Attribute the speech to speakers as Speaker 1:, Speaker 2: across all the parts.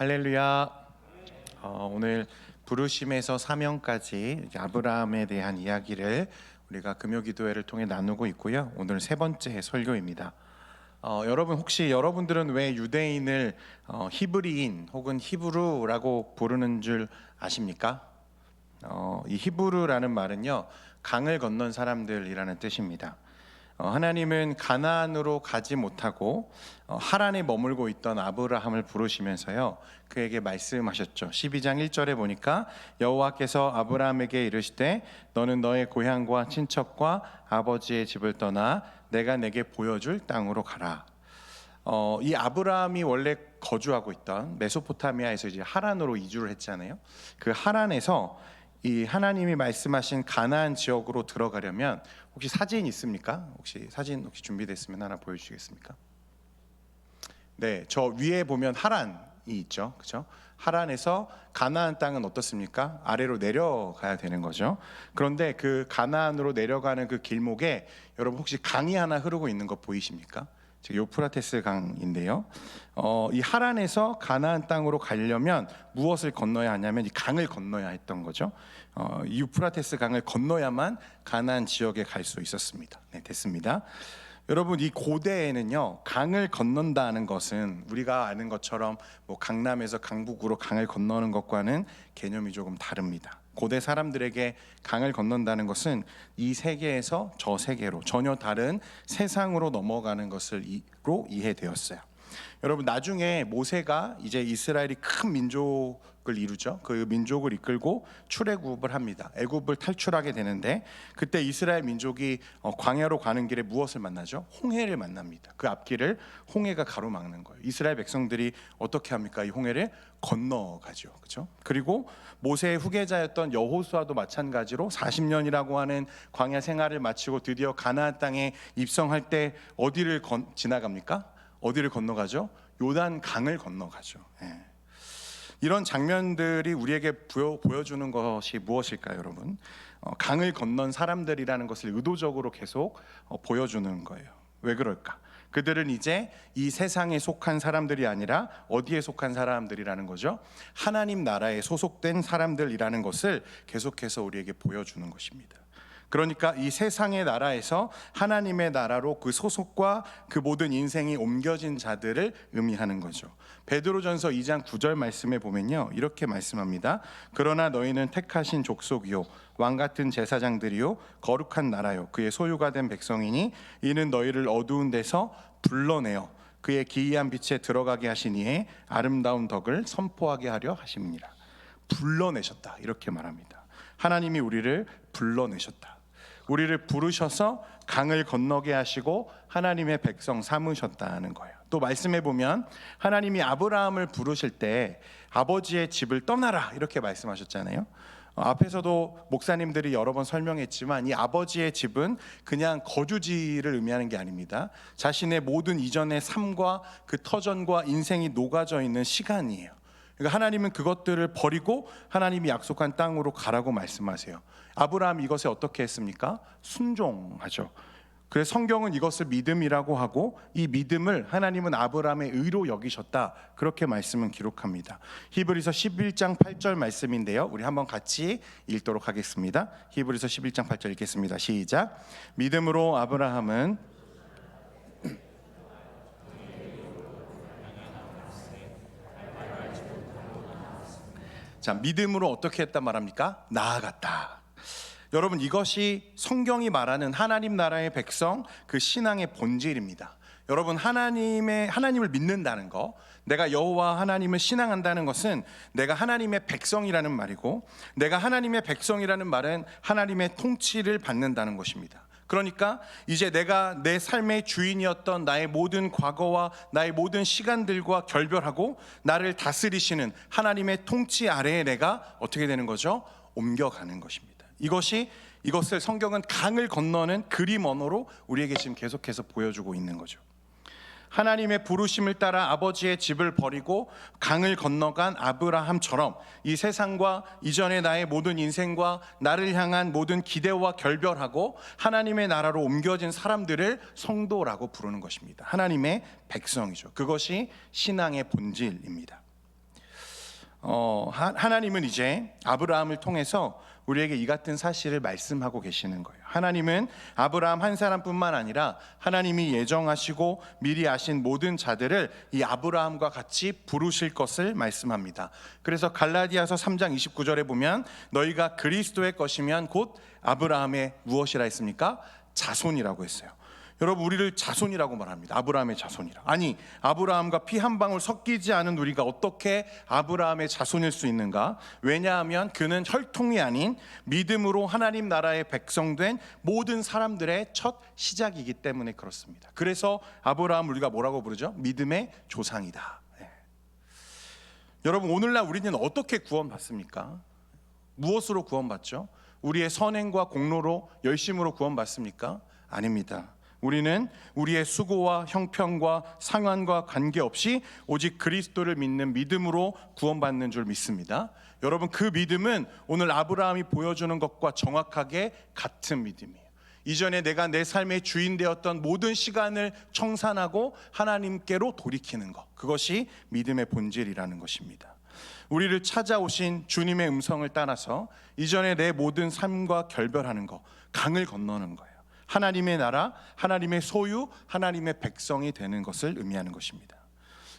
Speaker 1: 할렐루야. 오늘 부르심에서 사명까지 아브라함에 대한 이야기를 우리가 금요기도회를 통해 나누고 있고요. 오늘 세 번째 설교입니다. 여러분 혹시 여러분들은 왜 유대인을 히브리인 혹은 히브루라고 부르는 줄 아십니까? 이 히브루라는 말은요, 강을 건넌 사람들이라는 뜻입니다. 하나님은 가나안으로 가지 못하고 하란에 머물고 있던 아브라함을 부르시면서요, 그에게 말씀하셨죠. 12장 1절에 보니까 여호와께서 아브라함에게 이르시되 너는 너의 고향과 친척과 아버지의 집을 떠나 내가 내게 보여줄 땅으로 가라. 이 아브라함이 원래 거주하고 있던 메소포타미아에서 이제 하란으로 이주를 했잖아요. 그 하란에서 이 하나님이 말씀하신 가나안 지역으로 들어가려면 혹시 사진 있습니까? 혹시 사진 준비됐으면 하나 보여주시겠습니까? 네, 저 위에 보면 하란이 있죠, 그렇죠? 하란에서 가나안 땅은 어떻습니까? 아래로 내려가야 되는 거죠. 그런데 그 가나안으로 내려가는 그 길목에 여러분 혹시 강이 하나 흐르고 있는 거 보이십니까? 요프라테스 강인데요. 이 하란에서 가나안 땅으로 가려면 무엇을 건너야 하냐면 이 강을 건너야 했던 거죠. 이 유프라테스 강을 건너야만 가나안 지역에 갈 수 있었습니다. 네, 됐습니다. 여러분, 이 고대에는요, 강을 건넌다는 것은 우리가 아는 것처럼 뭐 강남에서 강북으로 강을 건너는 것과는 개념이 조금 다릅니다. 고대 사람들에게 강을 건넌다는 것은 이 세계에서 저 세계로 전혀 다른 세상으로 넘어가는 것으로 이해되었어요. 여러분, 나중에 모세가 이제 이스라엘이 큰 민족을 이루죠. 그 민족을 이끌고 출애굽을 합니다. 애굽을 탈출하게 되는데 그때 이스라엘 민족이 광야로 가는 길에 무엇을 만나죠? 홍해를 만납니다. 그 앞길을 홍해가 가로막는 거예요. 이스라엘 백성들이 어떻게 합니까? 이 홍해를 건너가죠. 그렇죠? 그리고 모세의 후계자였던 여호수아도 마찬가지로 40년이라고 하는 광야 생활을 마치고 드디어 가나안 땅에 입성할 때 어디를 지나갑니까? 어디를 건너가죠? 요단 강을 건너가죠. 예. 이런 장면들이 우리에게 보여주는 것이 무엇일까요, 여러분? 강을 건넌 사람들이라는 것을 의도적으로 계속 보여주는 거예요. 왜 그럴까? 그들은 이제 이 세상에 속한 사람들이 아니라 어디에 속한 사람들이라는 거죠? 하나님 나라에 소속된 사람들이라는 것을 계속해서 우리에게 보여주는 것입니다. 그러니까 이 세상의 나라에서 하나님의 나라로 그 소속과 그 모든 인생이 옮겨진 자들을 의미하는 거죠. 베드로전서 2장 9절 말씀에 보면요, 이렇게 말씀합니다. 그러나 너희는 택하신 족속이요 왕같은 제사장들이요 거룩한 나라요 그의 소유가 된 백성이니 이는 너희를 어두운 데서 불러내어 그의 기이한 빛에 들어가게 하신 이의 아름다운 덕을 선포하게 하려 하심이니라. 불러내셨다, 이렇게 말합니다. 하나님이 우리를 불러내셨다. 우리를 부르셔서 강을 건너게 하시고 하나님의 백성 삼으셨다는 거예요. 또 말씀해 보면 하나님이 아브라함을 부르실 때 아버지의 집을 떠나라 이렇게 말씀하셨잖아요. 앞에서도 목사님들이 여러 번 설명했지만 이 아버지의 집은 그냥 거주지를 의미하는 게 아닙니다. 자신의 모든 이전의 삶과 그 터전과 인생이 녹아져 있는 시간이에요. 그러니까 하나님은 그것들을 버리고 하나님이 약속한 땅으로 가라고 말씀하세요. 아브라함이 이것에 어떻게 했습니까? 순종하죠. 그래서 성경은 이것을 믿음이라고 하고 이 믿음을 하나님은 아브라함의 의로 여기셨다, 그렇게 말씀은 기록합니다. 히브리서 11장 8절 말씀인데요, 우리 한번 같이 읽도록 하겠습니다. 히브리서 11장 8절 읽겠습니다. 시작. 믿음으로 아브라함은 자, 믿음으로 어떻게 했단 말합니까? 나아갔다. 여러분, 이것이 성경이 말하는 하나님 나라의 백성, 그 신앙의 본질입니다. 여러분, 하나님을 믿는다는 거, 내가 여호와 하나님을 신앙한다는 것은 내가 하나님의 백성이라는 말이고, 내가 하나님의 백성이라는 말은 하나님의 통치를 받는다는 것입니다. 그러니까 이제 내가 내 삶의 주인이었던 나의 모든 과거와 나의 모든 시간들과 결별하고 나를 다스리시는 하나님의 통치 아래에 내가 어떻게 되는 거죠? 옮겨가는 것입니다. 이것을 성경은 강을 건너는 그림 언어로 우리에게 지금 계속해서 보여주고 있는 거죠. 하나님의 부르심을 따라 아버지의 집을 버리고 강을 건너간 아브라함처럼 이 세상과 이전의 나의 모든 인생과 나를 향한 모든 기대와 결별하고 하나님의 나라로 옮겨진 사람들을 성도라고 부르는 것입니다. 하나님의 백성이죠. 그것이 신앙의 본질입니다. 하나님은 이제 아브라함을 통해서 우리에게 이 같은 사실을 말씀하고 계시는 거예요. 하나님은 아브라함 한 사람뿐만 아니라 하나님이 예정하시고 미리 아신 모든 자들을 이 아브라함과 같이 부르실 것을 말씀합니다. 그래서 갈라디아서 3장 29절에 보면 너희가 그리스도의 것이면 곧 아브라함의 무엇이라 했습니까? 자손이라고 했어요. 여러분, 우리를 자손이라고 말합니다. 아브라함의 자손이라. 아니, 아브라함과 피 한 방울 섞이지 않은 우리가 어떻게 아브라함의 자손일 수 있는가? 왜냐하면 그는 혈통이 아닌 믿음으로 하나님 나라의 백성된 모든 사람들의 첫 시작이기 때문에 그렇습니다. 그래서 아브라함 우리가 뭐라고 부르죠? 믿음의 조상이다. 네. 여러분, 오늘날 우리는 어떻게 구원받습니까? 무엇으로 구원받죠? 우리의 선행과 공로로 열심으로 구원받습니까? 아닙니다. 우리는 우리의 수고와 형편과 상황과 관계없이 오직 그리스도를 믿는 믿음으로 구원받는 줄 믿습니다. 여러분, 그 믿음은 오늘 아브라함이 보여주는 것과 정확하게 같은 믿음이에요. 이전에 내가 내 삶의 주인 되었던 모든 시간을 청산하고 하나님께로 돌이키는 것, 그것이 믿음의 본질이라는 것입니다. 우리를 찾아오신 주님의 음성을 따라서 이전에 내 모든 삶과 결별하는 것, 강을 건너는 거예요. 하나님의 나라, 하나님의 소유, 하나님의 백성이 되는 것을 의미하는 것입니다.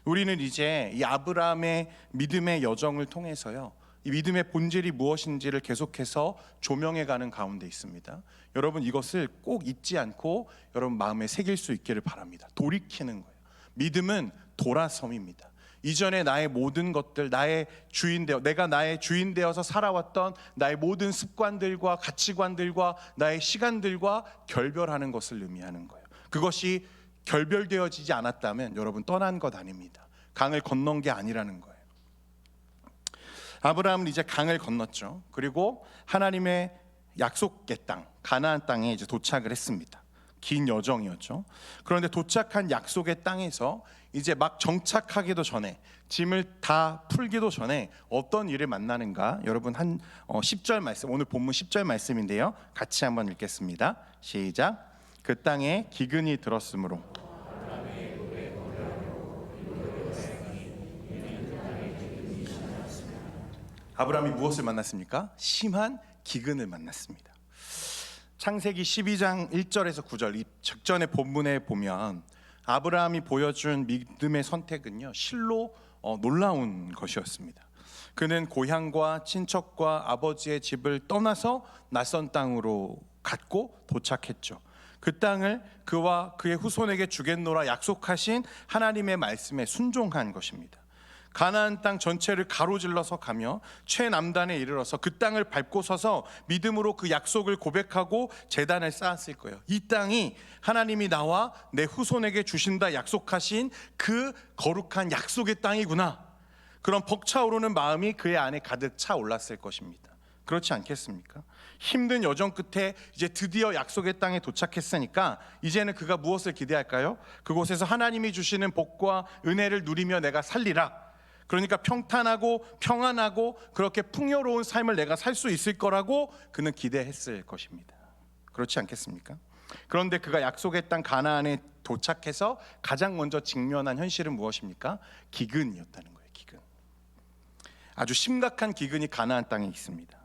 Speaker 1: 우리는 이제 이 아브라함의 믿음의 여정을 통해서요, 이 믿음의 본질이 무엇인지를 계속해서 조명해가는 가운데 있습니다. 여러분, 이것을 꼭 잊지 않고 여러분 마음에 새길 수 있기를 바랍니다. 돌이키는 거예요. 믿음은 돌아섬입니다. 이전에 나의 모든 것들, 내가 나의 주인 되어서 살아왔던 나의 모든 습관들과 가치관들과 나의 시간들과 결별하는 것을 의미하는 거예요. 그것이 결별되어지지 않았다면 여러분 떠난 것 아닙니다. 강을 건넌 게 아니라는 거예요. 아브라함은 이제 강을 건넜죠. 그리고 하나님의 약속의 땅, 가나안 땅에 이제 도착을 했습니다. 긴 여정이었죠. 그런데 도착한 약속의 땅에서 이제 막 정착하기도 전에, 짐을 다 풀기도 전에 어떤 일을 만나는가? 여러분, 한 10절 말씀, 오늘 본문 10절 말씀인데요, 같이 한번 읽겠습니다. 시작. 그 땅에 기근이 들었으므로 아브라함이 무엇을 만났습니까? 심한 기근을 만났습니다. 창세기 12장 1절에서 9절, 이 직전의 본문에 보면 아브라함이 보여준 믿음의 선택은요, 실로 놀라운 것이었습니다. 그는 고향과 친척과 아버지의 집을 떠나서 낯선 땅으로 갔고 도착했죠. 그 땅을 그와 그의 후손에게 주겠노라 약속하신 하나님의 말씀에 순종한 것입니다. 가나안 땅 전체를 가로질러서 가며 최남단에 이르러서 그 땅을 밟고 서서 믿음으로 그 약속을 고백하고 제단을 쌓았을 거예요. 이 땅이 하나님이 나와 내 후손에게 주신다 약속하신 그 거룩한 약속의 땅이구나. 그런 벅차오르는 마음이 그의 안에 가득 차 올랐을 것입니다. 그렇지 않겠습니까? 힘든 여정 끝에 이제 드디어 약속의 땅에 도착했으니까 이제는 그가 무엇을 기대할까요? 그곳에서 하나님이 주시는 복과 은혜를 누리며 내가 살리라. 그러니까 평탄하고 평안하고 그렇게 풍요로운 삶을 내가 살 수 있을 거라고 그는 기대했을 것입니다. 그렇지 않겠습니까? 그런데 그가 약속의 땅 가나안에 도착해서 가장 먼저 직면한 현실은 무엇입니까? 기근이었다는 거예요. 기근. 아주 심각한 기근이 가나안 땅에 있습니다.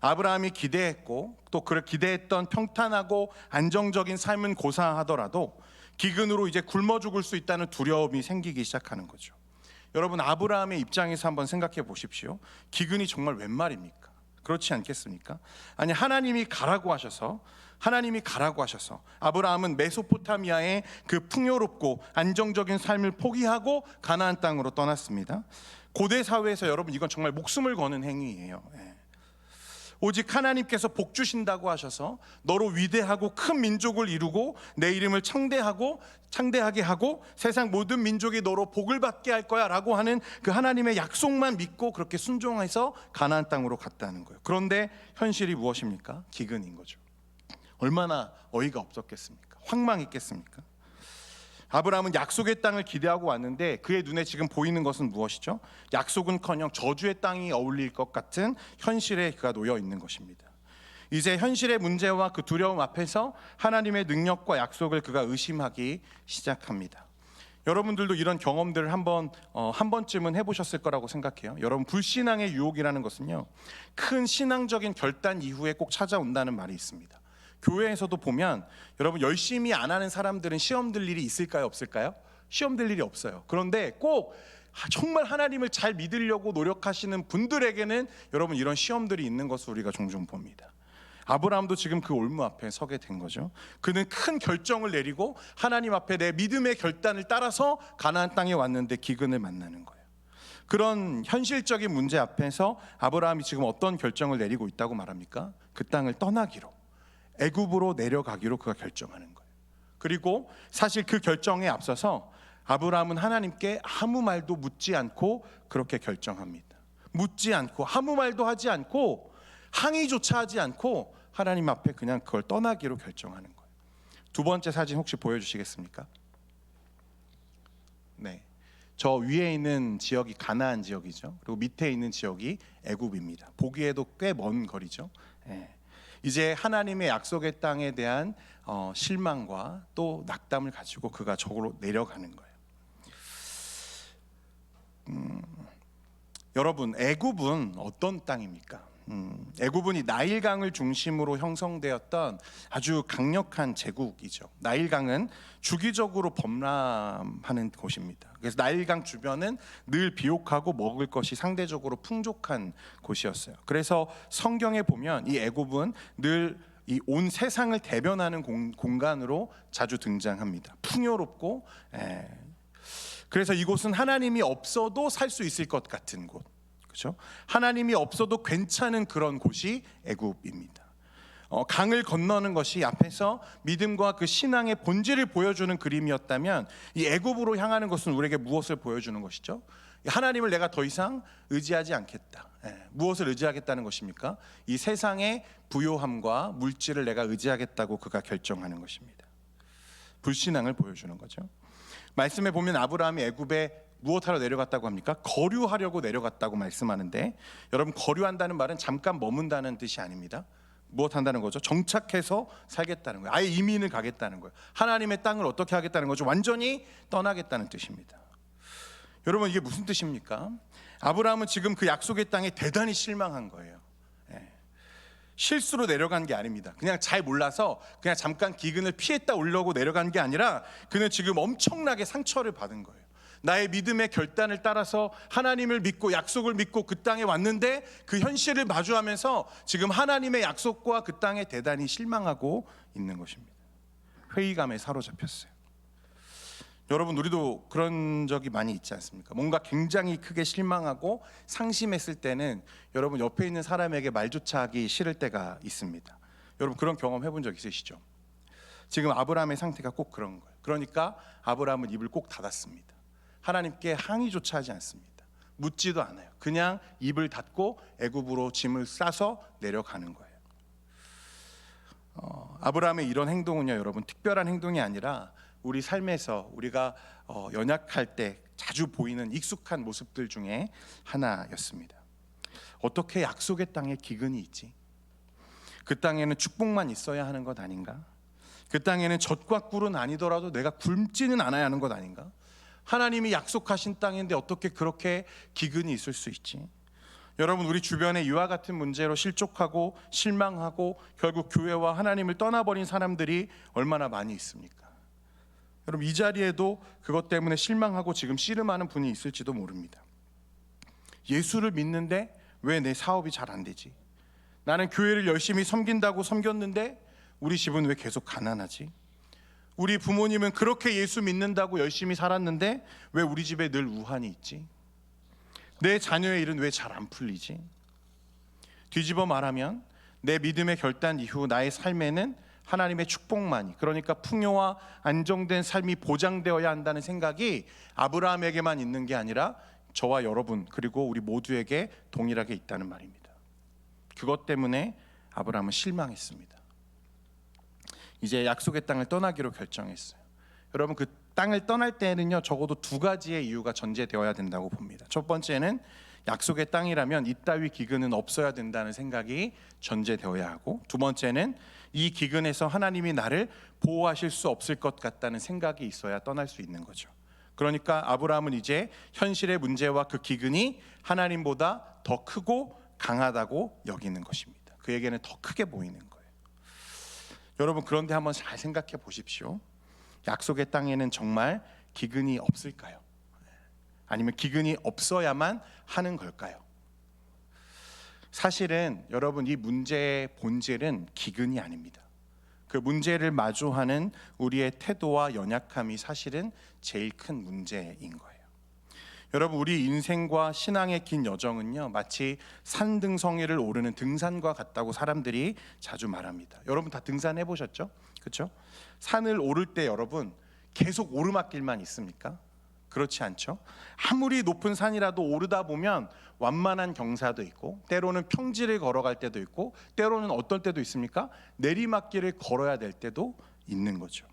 Speaker 1: 아브라함이 기대했고 또 그를 기대했던 평탄하고 안정적인 삶은 고사하더라도 기근으로 이제 굶어 죽을 수 있다는 두려움이 생기기 시작하는 거죠. 여러분, 아브라함의 입장에서 한번 생각해 보십시오. 기근이 정말 웬 말입니까? 그렇지 않겠습니까? 아니, 하나님이 가라고 하셔서 아브라함은 메소포타미아의 그 풍요롭고 안정적인 삶을 포기하고 가나안 땅으로 떠났습니다. 고대 사회에서 여러분, 이건 정말 목숨을 거는 행위예요. 오직 하나님께서 복 주신다고 하셔서 너로 위대하고 큰 민족을 이루고 내 이름을 창대하게 하고 세상 모든 민족이 너로 복을 받게 할 거야 라고 하는 그 하나님의 약속만 믿고 그렇게 순종해서 가나안 땅으로 갔다는 거예요. 그런데 현실이 무엇입니까? 기근인 거죠. 얼마나 어이가 없었겠습니까? 황망했겠습니까? 아브라함은 약속의 땅을 기대하고 왔는데 그의 눈에 지금 보이는 것은 무엇이죠? 약속은커녕 저주의 땅이 어울릴 것 같은 현실에 그가 놓여 있는 것입니다. 이제 현실의 문제와 그 두려움 앞에서 하나님의 능력과 약속을 그가 의심하기 시작합니다. 여러분들도 이런 경험들을 한 번쯤은 해보셨을 거라고 생각해요. 여러분, 불신앙의 유혹이라는 것은요, 큰 신앙적인 결단 이후에 꼭 찾아온다는 말이 있습니다. 교회에서도 보면 여러분, 열심히 안 하는 사람들은 시험 들 일이 있을까요, 없을까요? 시험 들 일이 없어요. 그런데 꼭 정말 하나님을 잘 믿으려고 노력하시는 분들에게는 여러분, 이런 시험들이 있는 것을 우리가 종종 봅니다. 아브라함도 지금 그 올무 앞에 서게 된 거죠. 그는 큰 결정을 내리고 하나님 앞에 내 믿음의 결단을 따라서 가나안 땅에 왔는데 기근을 만나는 거예요. 그런 현실적인 문제 앞에서 아브라함이 지금 어떤 결정을 내리고 있다고 말합니까? 그 땅을 떠나기로, 애굽으로 내려가기로 그가 결정하는 거예요. 그리고 사실 그 결정에 앞서서 아브라함은 하나님께 아무 말도 묻지 않고 그렇게 결정합니다. 묻지 않고 아무 말도 하지 않고 항의조차 하지 않고 하나님 앞에 그냥 그걸 떠나기로 결정하는 거예요. 두 번째 사진 혹시 보여주시겠습니까? 네, 저 위에 있는 지역이 가나안 지역이죠. 그리고 밑에 있는 지역이 애굽입니다. 보기에도 꽤 먼 거리죠. 네. 이제 하나님의 약속의 땅에 대한 실망과 또 낙담을 가지고 그가 저기로 내려가는 거예요. 여러분, 애굽은 어떤 땅입니까? 애굽은 이 나일강을 중심으로 형성되었던 아주 강력한 제국이죠. 나일강은 주기적으로 범람하는 곳입니다. 그래서 나일강 주변은 늘 비옥하고 먹을 것이 상대적으로 풍족한 곳이었어요. 그래서 성경에 보면 이 애굽은 늘 이 온 세상을 대변하는 공간으로 자주 등장합니다. 풍요롭고, 그래서 이곳은 하나님이 없어도 살 수 있을 것 같은 곳, 그렇죠? 하나님이 없어도 괜찮은 그런 곳이 애굽입니다. 강을 건너는 것이 앞에서 믿음과 그 신앙의 본질을 보여주는 그림이었다면, 이 애굽으로 향하는 것은 우리에게 무엇을 보여주는 것이죠? 하나님을 내가 더 이상 의지하지 않겠다. 무엇을 의지하겠다는 것입니까? 이 세상의 부요함과 물질을 내가 의지하겠다고 그가 결정하는 것입니다. 불신앙을 보여주는 거죠. 말씀에 보면 아브라함이 애굽에 무엇하러 내려갔다고 합니까? 거류하려고 내려갔다고 말씀하는데, 여러분, 거류한다는 말은 잠깐 머문다는 뜻이 아닙니다. 무엇 한다는 거죠? 정착해서 살겠다는 거예요. 아예 이민을 가겠다는 거예요. 하나님의 땅을 어떻게 하겠다는 거죠? 완전히 떠나겠다는 뜻입니다. 여러분, 이게 무슨 뜻입니까? 아브라함은 지금 그 약속의 땅에 대단히 실망한 거예요. 실수로 내려간 게 아닙니다. 그냥 잘 몰라서 그냥 잠깐 기근을 피했다 오려고 내려간 게 아니라 그는 지금 엄청나게 상처를 받은 거예요. 나의 믿음의 결단을 따라서 하나님을 믿고 약속을 믿고 그 땅에 왔는데 그 현실을 마주하면서 지금 하나님의 약속과 그 땅에 대단히 실망하고 있는 것입니다. 회의감에 사로잡혔어요. 여러분, 우리도 그런 적이 많이 있지 않습니까? 뭔가 굉장히 크게 실망하고 상심했을 때는 여러분, 옆에 있는 사람에게 말조차 하기 싫을 때가 있습니다. 여러분, 그런 경험 해본 적 있으시죠? 지금 아브라함의 상태가 꼭 그런 거예요. 그러니까 아브라함은 입을 꼭 닫았습니다. 하나님께 항의조차 하지 않습니다. 묻지도 않아요. 그냥 입을 닫고 애굽으로 짐을 싸서 내려가는 거예요. 아브라함의 이런 행동은요, 여러분, 특별한 행동이 아니라 우리 삶에서 우리가 연약할 때 자주 보이는 익숙한 모습들 중에 하나였습니다. 어떻게 약속의 땅에 기근이 있지? 그 땅에는 축복만 있어야 하는 것 아닌가? 그 땅에는 젖과 꿀은 아니더라도 내가 굶지는 않아야 하는 것 아닌가? 하나님이 약속하신 땅인데 어떻게 그렇게 기근이 있을 수 있지? 여러분, 우리 주변에 이와 같은 문제로 실족하고 실망하고 결국 교회와 하나님을 떠나버린 사람들이 얼마나 많이 있습니까? 여러분, 이 자리에도 그것 때문에 실망하고 지금 씨름하는 분이 있을지도 모릅니다. 예수를 믿는데 왜 내 사업이 잘 안 되지? 나는 교회를 열심히 섬긴다고 섬겼는데 우리 집은 왜 계속 가난하지? 우리 부모님은 그렇게 예수 믿는다고 열심히 살았는데 왜 우리 집에 늘 우환이 있지? 내 자녀의 일은 왜 잘 안 풀리지? 뒤집어 말하면 내 믿음의 결단 이후 나의 삶에는 하나님의 축복만이, 그러니까 풍요와 안정된 삶이 보장되어야 한다는 생각이 아브라함에게만 있는 게 아니라 저와 여러분 그리고 우리 모두에게 동일하게 있다는 말입니다. 그것 때문에 아브라함은 실망했습니다. 이제 약속의 땅을 떠나기로 결정했어요. 여러분, 그 땅을 떠날 때는요, 적어도 두 가지의 이유가 전제되어야 된다고 봅니다. 첫 번째는 약속의 땅이라면 이따위 기근은 없어야 된다는 생각이 전제되어야 하고, 두 번째는 이 기근에서 하나님이 나를 보호하실 수 없을 것 같다는 생각이 있어야 떠날 수 있는 거죠. 그러니까 아브라함은 이제 현실의 문제와 그 기근이 하나님보다 더 크고 강하다고 여기는 것입니다. 그에게는 더 크게 보이는 거예요. 여러분, 그런데 한번 잘 생각해 보십시오. 약속의 땅에는 정말 기근이 없을까요? 아니면 기근이 없어야만 하는 걸까요? 사실은 여러분, 이 문제의 본질은 기근이 아닙니다. 그 문제를 마주하는 우리의 태도와 연약함이 사실은 제일 큰 문제인 거예요. 여러분, 우리 인생과 신앙의 긴 여정은요, 마치 산등성이를 오르는 등산과 같다고 사람들이 자주 말합니다. 여러분 다 등산해 보셨죠? 그렇죠? 산을 오를 때 여러분 계속 오르막길만 있습니까? 그렇지 않죠? 아무리 높은 산이라도 오르다 보면 완만한 경사도 있고, 때로는 평지를 걸어갈 때도 있고, 때로는 어떨 때도 있습니까? 내리막길을 걸어야 될 때도 있는 거죠.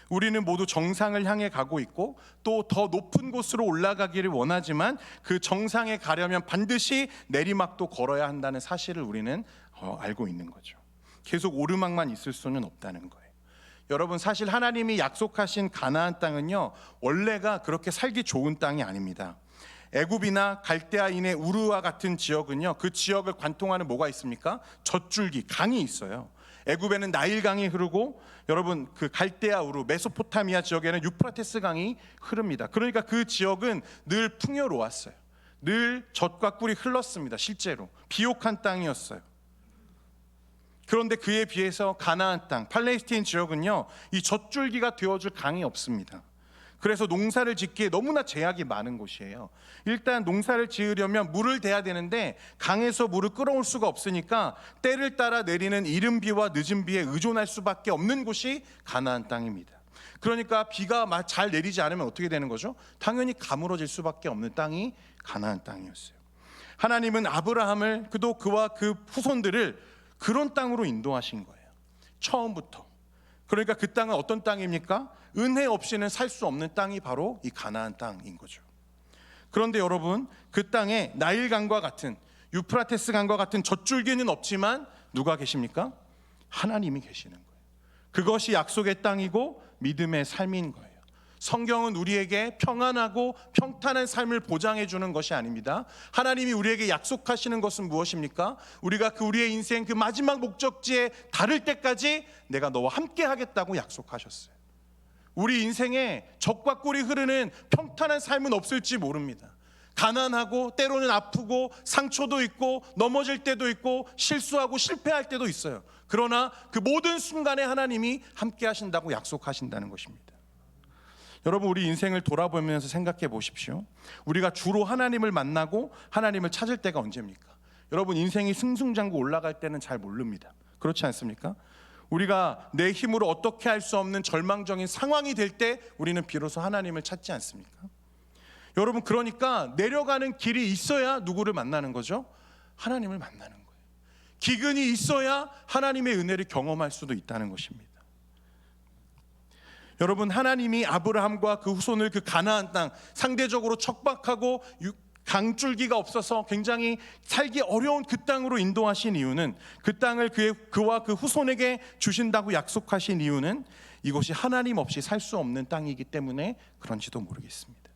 Speaker 1: 우리는 모두 정상을 향해 가고 있고, 또 더 높은 곳으로 올라가기를 원하지만 그 정상에 가려면 반드시 내리막도 걸어야 한다는 사실을 우리는 알고 있는 거죠. 계속 오르막만 있을 수는 없다는 거예요. 여러분, 사실 하나님이 약속하신 가나안 땅은요, 원래가 그렇게 살기 좋은 땅이 아닙니다. 애굽이나 갈대아인의 우르와 같은 지역은요, 그 지역을 관통하는 뭐가 있습니까? 젖줄기, 강이 있어요. 애굽에는 나일강이 흐르고, 여러분 그 갈대아 우르 메소포타미아 지역에는 유프라테스 강이 흐릅니다. 그러니까 그 지역은 늘 풍요로웠어요. 늘 젖과 꿀이 흘렀습니다. 실제로 비옥한 땅이었어요. 그런데 그에 비해서 가나안 땅, 팔레스타인 지역은요, 이 젖줄기가 되어줄 강이 없습니다. 그래서 농사를 짓기에 너무나 제약이 많은 곳이에요. 일단 농사를 지으려면 물을 대야 되는데 강에서 물을 끌어올 수가 없으니까 때를 따라 내리는 이른 비와 늦은 비에 의존할 수밖에 없는 곳이 가나안 땅입니다. 그러니까 비가 잘 내리지 않으면 어떻게 되는 거죠? 당연히 가물어질 수밖에 없는 땅이 가나안 땅이었어요. 하나님은 아브라함을, 그도 그와 그 후손들을 그런 땅으로 인도하신 거예요. 처음부터. 그러니까 그 땅은 어떤 땅입니까? 은혜 없이는 살 수 없는 땅이 바로 이 가나안 땅인 거죠. 그런데 여러분, 그 땅에 나일강과 같은, 유프라테스 강과 같은 젖줄기는 없지만 누가 계십니까? 하나님이 계시는 거예요. 그것이 약속의 땅이고 믿음의 삶인 거예요. 성경은 우리에게 평안하고 평탄한 삶을 보장해 주는 것이 아닙니다. 하나님이 우리에게 약속하시는 것은 무엇입니까? 우리가 우리의 인생 그 마지막 목적지에 다를 때까지 내가 너와 함께 하겠다고 약속하셨어요. 우리 인생에 젖과 꿀이 흐르는 평탄한 삶은 없을지 모릅니다. 가난하고 때로는 아프고 상처도 있고 넘어질 때도 있고 실수하고 실패할 때도 있어요. 그러나 그 모든 순간에 하나님이 함께 하신다고 약속하신다는 것입니다. 여러분, 우리 인생을 돌아보면서 생각해 보십시오. 우리가 주로 하나님을 만나고 하나님을 찾을 때가 언제입니까? 여러분, 인생이 승승장구 올라갈 때는 잘 모릅니다. 그렇지 않습니까? 우리가 내 힘으로 어떻게 할 수 없는 절망적인 상황이 될 때 우리는 비로소 하나님을 찾지 않습니까? 여러분, 그러니까 내려가는 길이 있어야 누구를 만나는 거죠? 하나님을 만나는 거예요. 기근이 있어야 하나님의 은혜를 경험할 수도 있다는 것입니다. 여러분, 하나님이 아브라함과 그 후손을 그 가나안 땅, 상대적으로 척박하고 강줄기가 없어서 굉장히 살기 어려운 그 땅으로 인도하신 이유는, 그 땅을 그와 그 후손에게 주신다고 약속하신 이유는 이것이 하나님 없이 살 수 없는 땅이기 때문에 그런지도 모르겠습니다.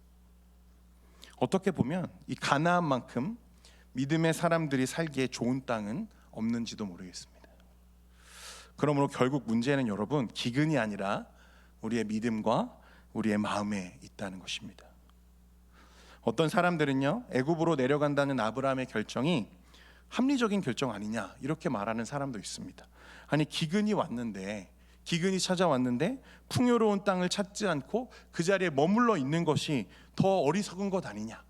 Speaker 1: 어떻게 보면 이 가나안만큼 믿음의 사람들이 살기에 좋은 땅은 없는지도 모르겠습니다. 그러므로 결국 문제는 여러분, 기근이 아니라 우리의 믿음과 우리의 마음에 있다는 것입니다. 어떤 사람들은요, 애굽으로 내려간다는 아브라함의 결정이 합리적인 결정 아니냐 이렇게 말하는 사람도 있습니다. 아니, 기근이 찾아왔는데 풍요로운 땅을 찾지 않고 그 자리에 머물러 있는 것이 더 어리석은 것 아니냐,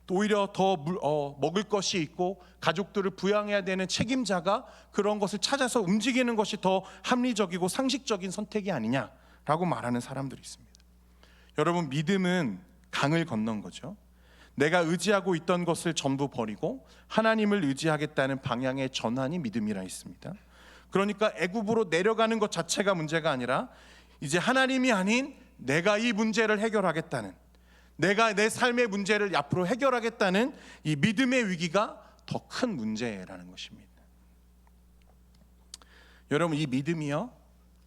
Speaker 1: 또 오히려 더 먹을 것이 있고 가족들을 부양해야 되는 책임자가 그런 것을 찾아서 움직이는 것이 더 합리적이고 상식적인 선택이 아니냐라고 말하는 사람들이 있습니다. 여러분, 믿음은 강을 건넌 거죠. 내가 의지하고 있던 것을 전부 버리고 하나님을 의지하겠다는 방향의 전환이 믿음이라 했습니다. 그러니까 애굽으로 내려가는 것 자체가 문제가 아니라 이제 하나님이 아닌 내가 이 문제를 해결하겠다는, 내가 내 삶의 문제를 앞으로 해결하겠다는 이 믿음의 위기가 더 큰 문제라는 것입니다. 여러분, 이 믿음이요,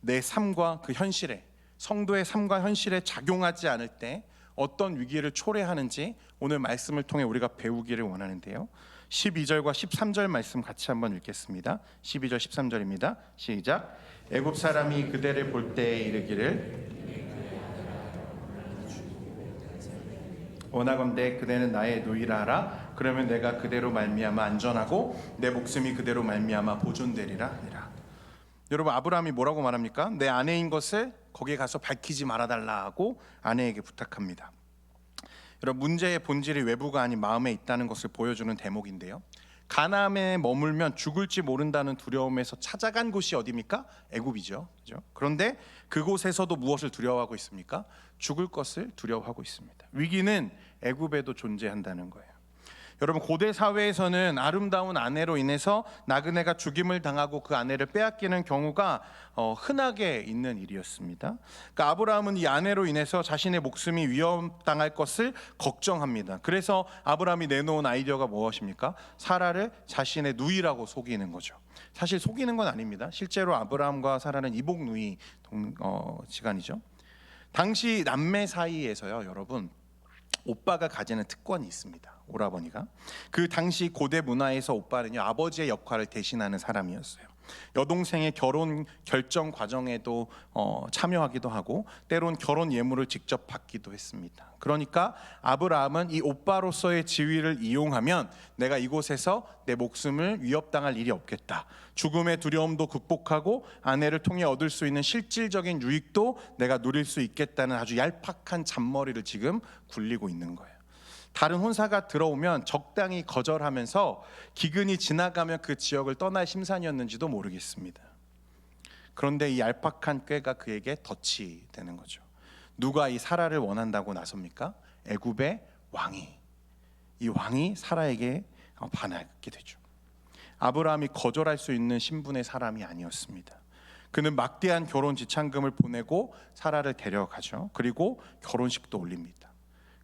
Speaker 1: 내 삶과 그 현실에, 성도의 삶과 현실에 작용하지 않을 때 어떤 위기를 초래하는지 오늘 말씀을 통해 우리가 배우기를 원하는데요. 12절과 13절 말씀 같이 한번 읽겠습니다. 12절 13절입니다. 시작. 애굽 사람이 그대를 볼 때에 이르기를 원하건대 그대는 나의 누이라 하라. 그러면 내가 그대로 말미암아 안전하고 내 목숨이 그대로 말미암아 보존되리라 하니라. 여러분, 아브라함이 뭐라고 말합니까? 내 아내인 것을 거기에 가서 밝히지 말아달라 하고 아내에게 부탁합니다. 여러분, 문제의 본질이 외부가 아닌 마음에 있다는 것을 보여주는 대목인데요. 가나안에 머물면 죽을지 모른다는 두려움에서 찾아간 곳이 어디입니까? 애굽이죠. 그렇죠? 그런데 그곳에서도 무엇을 두려워하고 있습니까? 죽을 것을 두려워하고 있습니다. 위기는 애굽에도 존재한다는 거예요. 여러분, 고대 사회에서는 아름다운 아내로 인해서 나그네가 죽임을 당하고 그 아내를 빼앗기는 경우가 흔하게 있는 일이었습니다. 그러니까 아브라함은 이 아내로 인해서 자신의 목숨이 위협당할 것을 걱정합니다. 그래서 아브라함이 내놓은 아이디어가 무엇입니까? 사라를 자신의 누이라고 속이는 거죠. 사실 속이는 건 아닙니다. 실제로 아브라함과 사라는 이복 누이 시간이죠. 당시 남매 사이에서요, 여러분, 오빠가 가지는 특권이 있습니다. 오라버니가. 그 당시 고대 문화에서 오빠는요, 아버지의 역할을 대신하는 사람이었어요. 여동생의 결혼 결정 과정에도 참여하기도 하고 때론 결혼 예물을 직접 받기도 했습니다. 그러니까 아브라함은 이 오빠로서의 지위를 이용하면 내가 이곳에서 내 목숨을 위협당할 일이 없겠다. 죽음의 두려움도 극복하고 아내를 통해 얻을 수 있는 실질적인 유익도 내가 누릴 수 있겠다는 아주 얄팍한 잔머리를 지금 굴리고 있는 거예요. 다른 혼사가 들어오면 적당히 거절하면서 기근이 지나가면 그 지역을 떠날 심산이었는지도 모르겠습니다. 그런데 이 얄팍한 꾀가 그에게 덫이 되는 거죠. 누가 이 사라를 원한다고 나섭니까? 애굽의 왕이. 이 왕이 사라에게 반하게 되죠. 아브라함이 거절할 수 있는 신분의 사람이 아니었습니다. 그는 막대한 결혼 지참금을 보내고 사라를 데려가죠. 그리고 결혼식도 올립니다.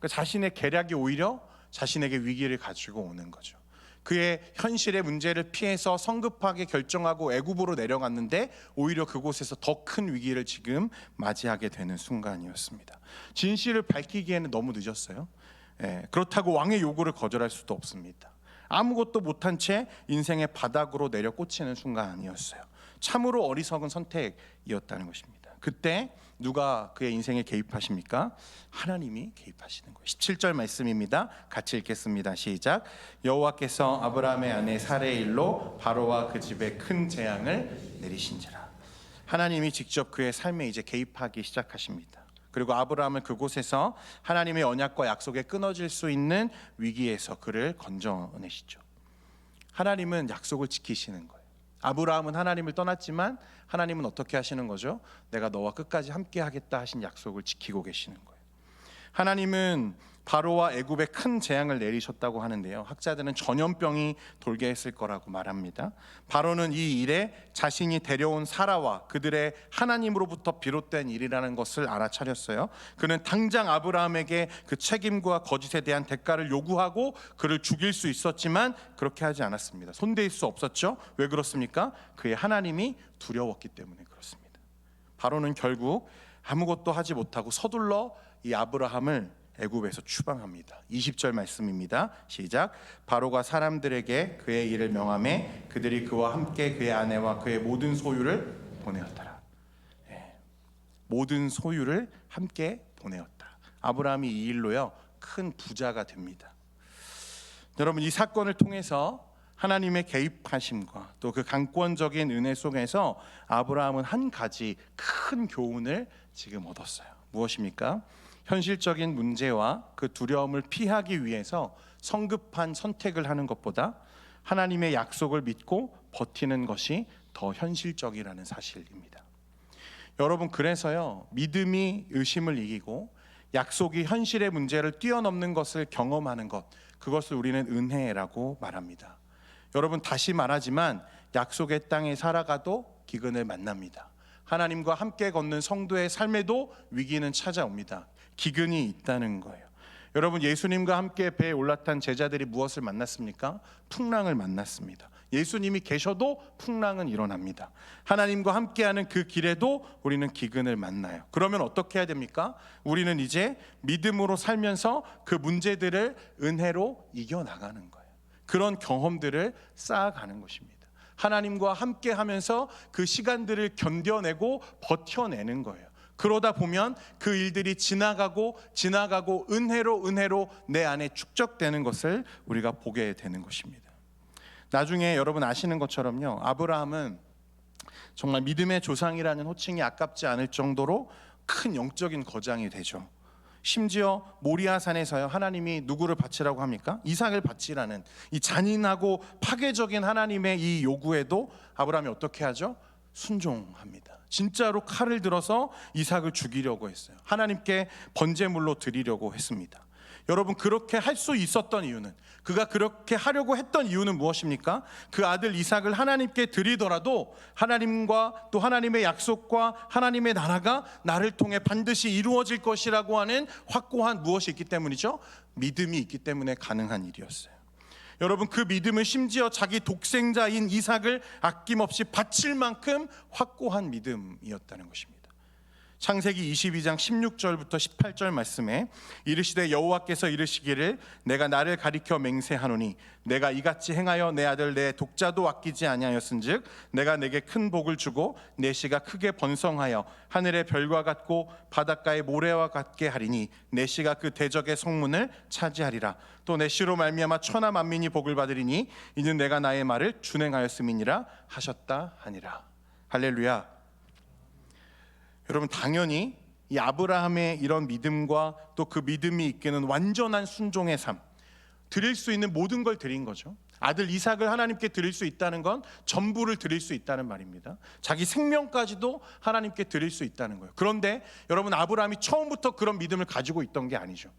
Speaker 1: 자신의 계략이 오히려 자신에게 위기를 가지고 오는 거죠. 그의 현실의 문제를 피해서 성급하게 결정하고 애굽으로 내려갔는데 오히려 그곳에서 더 큰 위기를 지금 맞이하게 되는 순간이었습니다. 진실을 밝히기에는 너무 늦었어요. 그렇다고 왕의 요구를 거절할 수도 없습니다. 아무것도 못한 채 인생의 바닥으로 내려 꽂히는 순간이었어요. 참으로 어리석은 선택이었다는 것입니다. 그때 누가 그의 인생에 개입하십니까? 하나님이 개입하시는 거예요. 17절 말씀입니다. 같이 읽겠습니다. 시작. 여호와께서 아브라함의 아내 사레의 일로 바로와 그 집에 큰 재앙을 내리신지라. 하나님이 직접 그의 삶에 이제 개입하기 시작하십니다. 그리고 아브라함을 그곳에서 하나님의 언약과 약속에 끊어질 수 있는 위기에서 그를 건져내시죠. 하나님은 약속을 지키시는 거예요. 아브라함은 하나님을 떠났지만 하나님은 어떻게 하시는 거죠? 내가 너와 끝까지 함께 하겠다 하신 약속을 지키고 계시는 거예요. 하나님은 바로와 애굽에 큰 재앙을 내리셨다고 하는데요, 학자들은 전염병이 돌게 했을 거라고 말합니다. 바로는 이 일에 자신이 데려온 사라와 그들의 하나님으로부터 비롯된 일이라는 것을 알아차렸어요. 그는 당장 아브라함에게 그 책임과 거짓에 대한 대가를 요구하고 그를 죽일 수 있었지만 그렇게 하지 않았습니다. 손댈 수 없었죠. 왜 그렇습니까? 그의 하나님이 두려웠기 때문에 그렇습니다. 바로는 결국 아무것도 하지 못하고 서둘러 이 아브라함을 애굽에서 추방합니다. 20절 말씀입니다. 시작. 바로가 사람들에게 그의 일을 명하매 그들이 그와 함께 그의 아내와 그의 모든 소유를 보내었더라. 모든 소유를 함께 보내었다. 아브라함이 이 일로요 큰 부자가 됩니다. 여러분, 이 사건을 통해서 하나님의 개입하심과 또 그 강권적인 은혜 속에서 아브라함은 한 가지 큰 교훈을 지금 얻었어요. 무엇입니까? 현실적인 문제와 그 두려움을 피하기 위해서 성급한 선택을 하는 것보다 하나님의 약속을 믿고 버티는 것이 더 현실적이라는 사실입니다. 여러분, 그래서요 믿음이 의심을 이기고 약속이 현실의 문제를 뛰어넘는 것을 경험하는 것, 그것을 우리는 은혜라고 말합니다. 여러분, 다시 말하지만 약속의 땅에 살아가도 기근을 만납니다. 하나님과 함께 걷는 성도의 삶에도 위기는 찾아옵니다. 기근이 있다는 거예요. 여러분, 예수님과 함께 배에 올라탄 제자들이 무엇을 만났습니까? 풍랑을 만났습니다. 예수님이 계셔도 풍랑은 일어납니다. 하나님과 함께하는 그 길에도 우리는 기근을 만나요. 그러면 어떻게 해야 됩니까? 우리는 이제 믿음으로 살면서 그 문제들을 은혜로 이겨나가는 거예요. 그런 경험들을 쌓아가는 것입니다. 하나님과 함께하면서 그 시간들을 견뎌내고 버텨내는 거예요. 그러다 보면 그 일들이 지나가고 은혜로 내 안에 축적되는 것을 우리가 보게 되는 것입니다. 나중에 여러분 아시는 것처럼요, 아브라함은 정말 믿음의 조상이라는 호칭이 아깝지 않을 정도로 큰 영적인 거장이 되죠. 심지어 모리아산에서요, 하나님이 누구를 바치라고 합니까? 이삭을 바치라는 이 잔인하고 파괴적인 하나님의 이 요구에도 아브라함이 어떻게 하죠? 순종합니다. 진짜로 칼을 들어서 이삭을 죽이려고 했어요. 하나님께 번제물로 드리려고 했습니다. 여러분, 그렇게 할 수 있었던 이유는, 그가 그렇게 하려고 했던 이유는 무엇입니까? 그 아들 이삭을 하나님께 드리더라도 하나님과 또 하나님의 약속과 하나님의 나라가 나를 통해 반드시 이루어질 것이라고 하는 확고한 무엇이 있기 때문이죠? 믿음이 있기 때문에 가능한 일이었어요. 여러분, 그 믿음은 심지어 자기 독생자인 이삭을 아낌없이 바칠 만큼 확고한 믿음이었다는 것입니다. 창세기 22장 16절부터 18절 말씀에 이르시되 여호와께서 이르시기를 내가 나를 가리켜 맹세하노니 내가 이같이 행하여 내 아들 내 독자도 아끼지 아니하였은즉 내가 내게 큰 복을 주고 내 씨가 크게 번성하여 하늘의 별과 같고 바닷가의 모래와 같게 하리니 내 씨가 그 대적의 성문을 차지하리라. 또 내 씨로 말미암아 천하 만민이 복을 받으리니 이는 내가 나의 말을 준행하였음이니라 하셨다 하니라. 할렐루야. 여러분, 당연히 이 아브라함의 이런 믿음과 또 그 믿음이 이끄는 완전한 순종의 삶, 드릴 수 있는 모든 걸 드린 거죠. 아들 이삭을 하나님께 드릴 수 있다는 건 전부를 드릴 수 있다는 말입니다. 자기 생명까지도 하나님께 드릴 수 있다는 거예요. 그런데 여러분, 아브라함이 처음부터 그런 믿음을 가지고 있던 게 아니죠.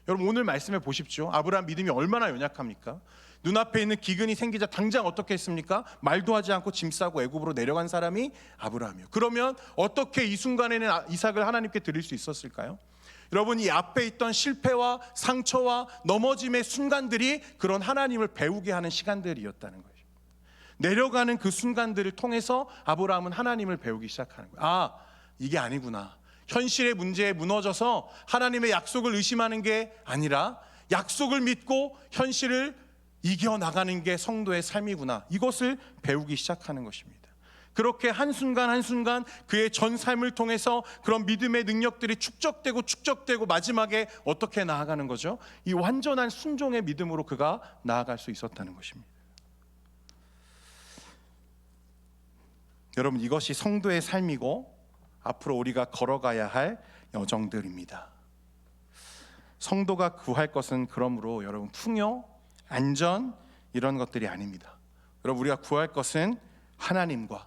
Speaker 1: 여러분, 오늘 말씀해 보십시오. 아브라함 믿음이 얼마나 연약합니까? 눈앞에 있는 기근이 생기자 당장 어떻게 했습니까? 말도 하지 않고 짐 싸고 애굽으로 내려간 사람이 아브라함이에요. 그러면 어떻게 이 순간에는 이삭을 하나님께 드릴 수 있었을까요? 여러분, 이 앞에 있던 실패와 상처와 넘어짐의 순간들이 그런 하나님을 배우게 하는 시간들이었다는 거예요. 내려가는 그 순간들을 통해서 아브라함은 하나님을 배우기 시작하는 거예요. 아, 이게 아니구나. 현실의 문제에 무너져서 하나님의 약속을 의심하는 게 아니라 약속을 믿고 현실을 이겨나가는 게 성도의 삶이구나. 이것을 배우기 시작하는 것입니다. 그렇게 한순간 한순간 그의 전 삶을 통해서 그런 믿음의 능력들이 축적되고 마지막에 어떻게 나아가는 거죠? 이 완전한 순종의 믿음으로 그가 나아갈 수 있었다는 것입니다. 여러분, 이것이 성도의 삶이고 앞으로 우리가 걸어가야 할 여정들입니다. 성도가 구할 것은 그러므로 여러분, 풍요, 안전 이런 것들이 아닙니다. 여러분, 우리가 구할 것은 하나님과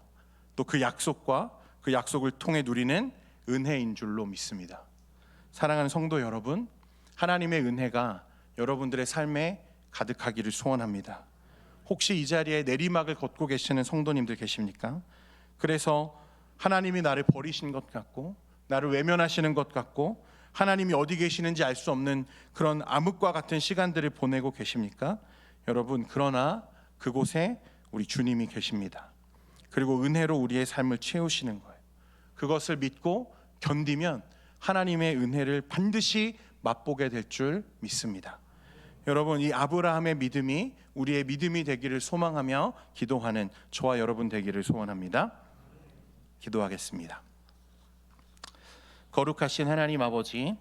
Speaker 1: 또 그 약속과 그 약속을 통해 누리는 은혜인 줄로 믿습니다. 사랑하는 성도 여러분, 하나님의 은혜가 여러분들의 삶에 가득하기를 소원합니다. 혹시 이 자리에 내리막을 걷고 계시는 성도님들 계십니까? 그래서 하나님이 나를 버리신 것 같고 나를 외면하시는 것 같고 하나님이 어디 계시는지 알 수 없는 그런 암흑과 같은 시간들을 보내고 계십니까? 여러분, 그러나 그곳에 우리 주님이 계십니다. 그리고 은혜로 우리의 삶을 채우시는 거예요. 그것을 믿고 견디면 하나님의 은혜를 반드시 맛보게 될 줄 믿습니다. 여러분, 이 아브라함의 믿음이 우리의 믿음이 되기를 소망하며 기도하는 저와 여러분 되기를 소원합니다. 기도하겠습니다. 거룩하신 하나님 아버지,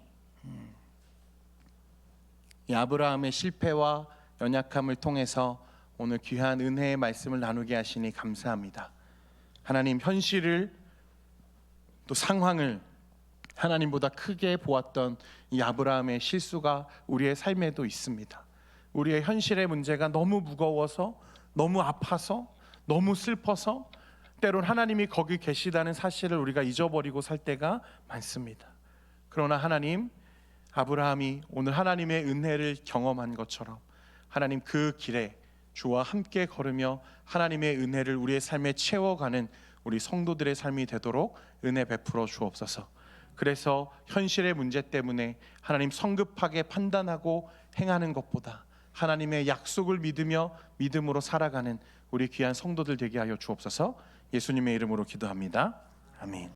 Speaker 1: 이 아브라함의 실패와 연약함을 통해서 오늘 귀한 은혜의 말씀을 나누게 하시니 감사합니다. 하나님, 현실을 또 상황을 하나님보다 크게 보았던 이 아브라함의 실수가 우리의 삶에도 있습니다. 우리의 현실의 문제가 너무 무거워서, 너무 아파서, 너무 슬퍼서 때론 하나님이 거기 계시다는 사실을 우리가 잊어버리고 살 때가 많습니다. 그러나 하나님, 아브라함이 오늘 하나님의 은혜를 경험한 것처럼 하나님 그 길에 주와 함께 걸으며 하나님의 은혜를 우리의 삶에 채워가는 우리 성도들의 삶이 되도록 은혜 베풀어 주옵소서. 그래서 현실의 문제 때문에 하나님 성급하게 판단하고 행하는 것보다 하나님의 약속을 믿으며 믿음으로 살아가는 우리 귀한 성도들 되게 하여 주옵소서. 예수님의 이름으로 기도합니다. 아멘.